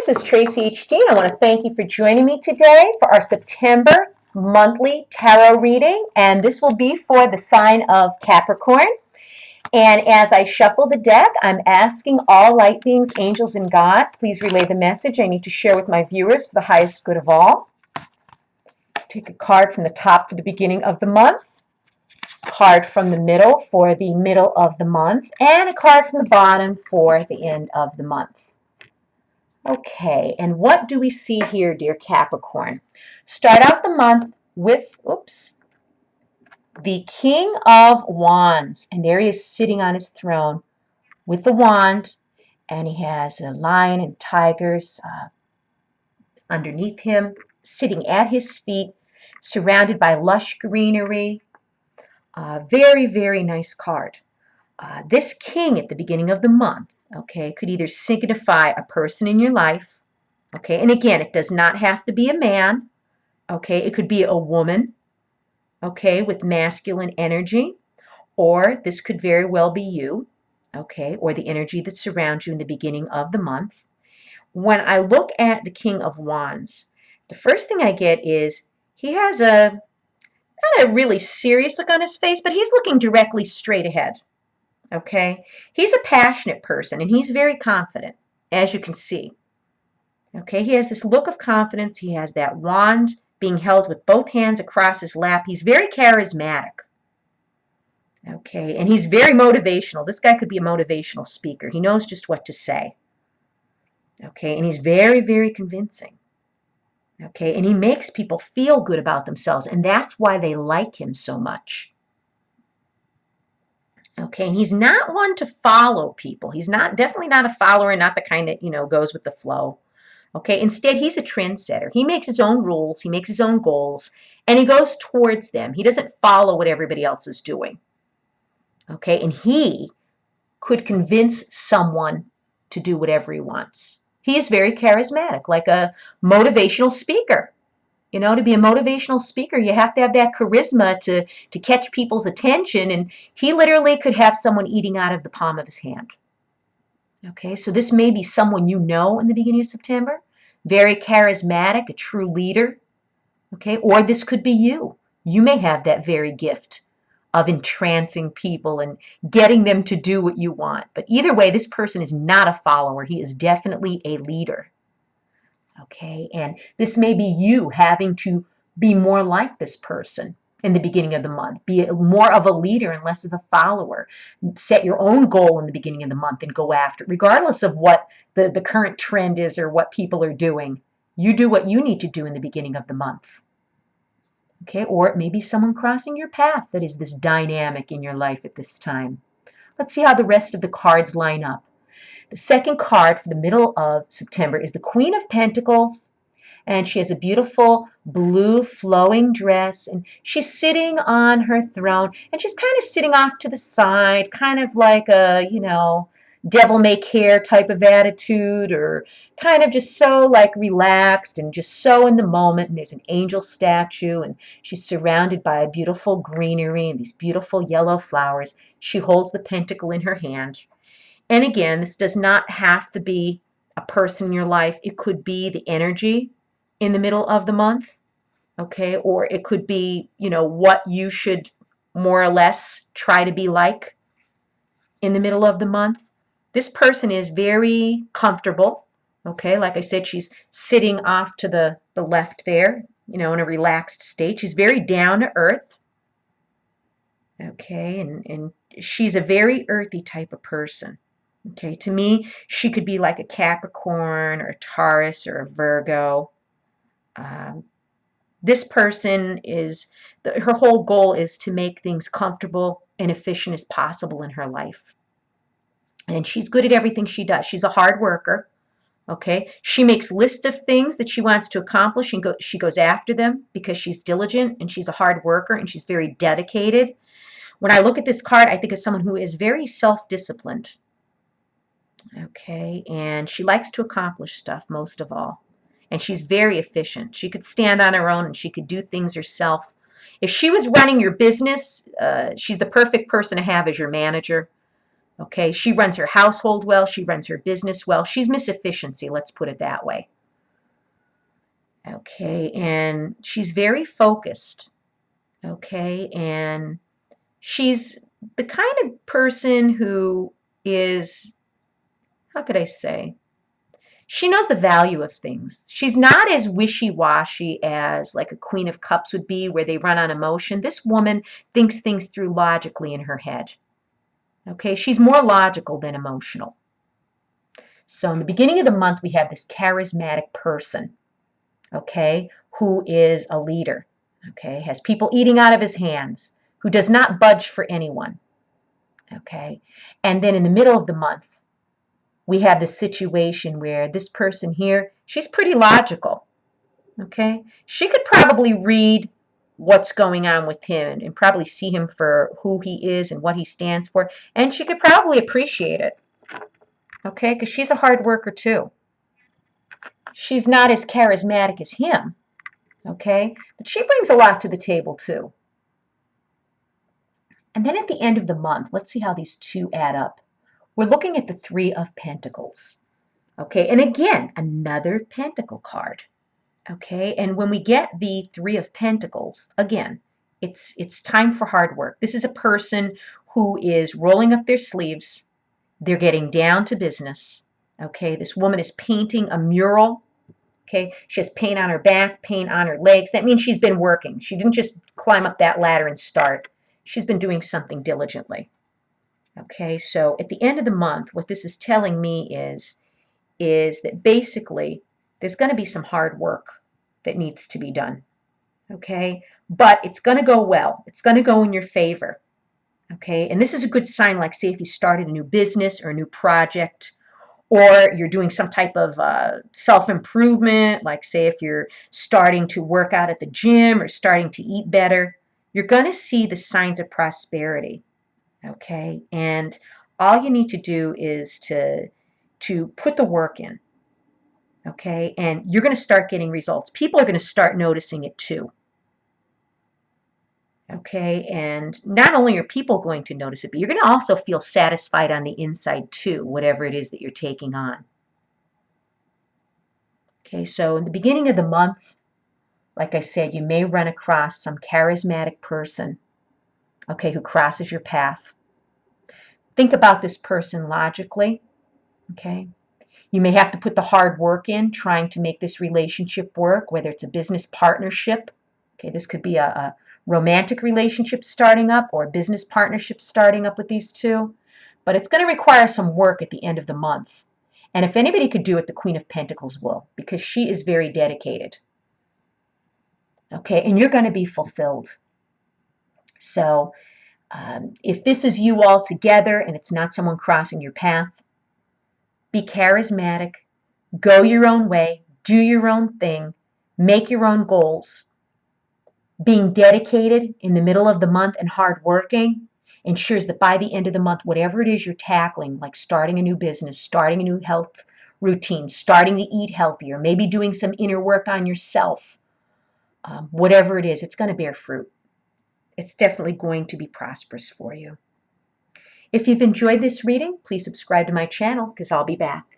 This is Tracy HD, and I want to thank you for joining me today for our September monthly tarot reading. And this will be for the sign of Capricorn. And as I shuffle the deck, I'm asking all light beings, angels, and God, please relay the message I need to share with my viewers for the highest good of all. Let's take a card from the top for the beginning of the month, a card from the middle for the middle of the month, and a card from the bottom for the end of the month. Okay, and what do we see here, dear Capricorn? Start out the month with, the King of Wands. And there he is sitting on his throne with the wand. And he has a lion and tigers underneath him, sitting at his feet, surrounded by lush greenery. Very, very nice card. This king at the beginning of the month, okay, could either signify a person in your life. Okay, and again, it does not have to be a man. Okay, it could be a woman, okay, with masculine energy, or this could very well be you, okay, or the energy that surrounds you in the beginning of the month. When I look at the King of Wands, the first thing I get is he has not a really serious look on his face, but he's looking directly straight ahead, okay? He's a passionate person, and he's very confident, as you can see. Okay, he has this look of confidence. He has that wand being held with both hands across his lap. He's very charismatic. Okay, and he's very motivational. This guy could be a motivational speaker. He knows just what to say. Okay, and he's very, very convincing. Okay, and he makes people feel good about themselves, and that's why they like him so much. Okay, and he's not one to follow people. He's definitely not a follower, and not the kind that, goes with the flow. Okay, instead, he's a trendsetter. He makes his own rules, he makes his own goals, and he goes towards them. He doesn't follow what everybody else is doing. Okay, and he could convince someone to do whatever he wants. He is very charismatic, like a motivational speaker. To be a motivational speaker, you have to have that charisma to catch people's attention, and he literally could have someone eating out of the palm of his hand. Okay, so this may be someone you know in the beginning of September, very charismatic, a true leader. Okay, or this could be you. You may have that very gift of entrancing people and getting them to do what you want. But either way, this person is not a follower. He is definitely a leader. Okay, and this may be you having to be more like this person in the beginning of the month. Be more of a leader and less of a follower. Set your own goal in the beginning of the month and go after it, regardless of what the current trend is or what people are doing. You do what you need to do in the beginning of the month. Okay, or it may be someone crossing your path that is this dynamic in your life at this time. Let's see how the rest of the cards line up. The second card for the middle of September is the Queen of Pentacles. And she has a beautiful blue flowing dress, and she's sitting on her throne, and she's kind of sitting off to the side, kind of like a, devil may care type of attitude, or kind of just so like relaxed and just so in the moment. And there's an angel statue, and she's surrounded by beautiful greenery and these beautiful yellow flowers. She holds the pentacle in her hand. And again, this does not have to be a person in your life. It could be the energy in the middle of the month, okay? Or it could be, what you should more or less try to be like in the middle of the month. This person is very comfortable, okay? Like I said, she's sitting off to the left there, in a relaxed state. She's very down to earth, okay? And she's a very earthy type of person. Okay, to me, she could be like a Capricorn or a Taurus or a Virgo. This person her whole goal is to make things comfortable and efficient as possible in her life. And she's good at everything she does. She's a hard worker. Okay, she makes lists of things that she wants to accomplish, and she goes after them because she's diligent and she's a hard worker and she's very dedicated. When I look at this card, I think of someone who is very self-disciplined. Okay, and she likes to accomplish stuff most of all. And she's very efficient. She could stand on her own and she could do things herself. If she was running your business, she's the perfect person to have as your manager. Okay, she runs her household well. She runs her business well. She's Miss Efficiency, let's put it that way. Okay, and she's very focused. Okay, and she's the kind of person who is, how could I say? She knows the value of things. She's not as wishy-washy as like a Queen of Cups would be, where they run on emotion. This woman thinks things through logically in her head. Okay, she's more logical than emotional. So in the beginning of the month, we have this charismatic person, okay, who is a leader, okay, has people eating out of his hands, who does not budge for anyone, okay. And then in the middle of the month, we have this situation where this person here, she's pretty logical, okay. She could probably read what's going on with him and probably see him for who he is and what he stands for, and she could probably appreciate it, okay, because she's a hard worker too. She's not as charismatic as him, okay, but she brings a lot to the table too. And then at the end of the month, let's see how these two add up. We're looking at the Three of Pentacles, okay, and again, another Pentacle card, okay, and when we get the Three of Pentacles, again, it's time for hard work. This is a person who is rolling up their sleeves. They're getting down to business, okay. This woman is painting a mural. Okay, she has paint on her back, paint on her legs. That means she's been working. She didn't just climb up that ladder and start. She's been doing something diligently. Okay, so at the end of the month, what this is telling me is that basically there's going to be some hard work that needs to be done. Okay, but it's going to go well. It's going to go in your favor. Okay, and this is a good sign, like say if you started a new business or a new project, or you're doing some type of self-improvement, like say if you're starting to work out at the gym or starting to eat better, you're going to see the signs of prosperity, okay? And all you need to do is to put the work in, okay? And you're going to start getting results. People are going to start noticing it too, okay? And not only are people going to notice it, but you're going to also feel satisfied on the inside too, whatever it is that you're taking on. Okay, so in the beginning of the month, like I said, you may run across some charismatic person, okay, who crosses your path. Think about this person logically, okay? You may have to put the hard work in trying to make this relationship work, whether it's a business partnership. Okay, this could be a romantic relationship starting up or a business partnership starting up with these two. But it's going to require some work at the end of the month. And if anybody could do it, the Queen of Pentacles will, because she is very dedicated. Okay, and you're going to be fulfilled. So if this is you all together and it's not someone crossing your path, be charismatic, go your own way, do your own thing, make your own goals. Being dedicated in the middle of the month and hardworking ensures that by the end of the month, whatever it is you're tackling, like starting a new business, starting a new health routine, starting to eat healthier, maybe doing some inner work on yourself, whatever it is, it's going to bear fruit. It's definitely going to be prosperous for you. If you've enjoyed this reading, please subscribe to my channel because I'll be back.